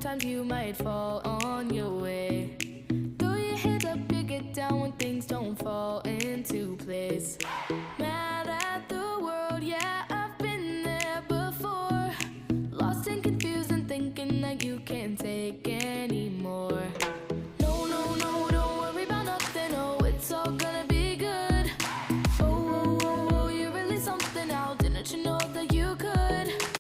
sometimes you might fall on your way. Throw your hands up, you get down when things don't fall into place. Mad at the world, yeah, I've been there before. Lost and confused and thinking that you can't take anymore.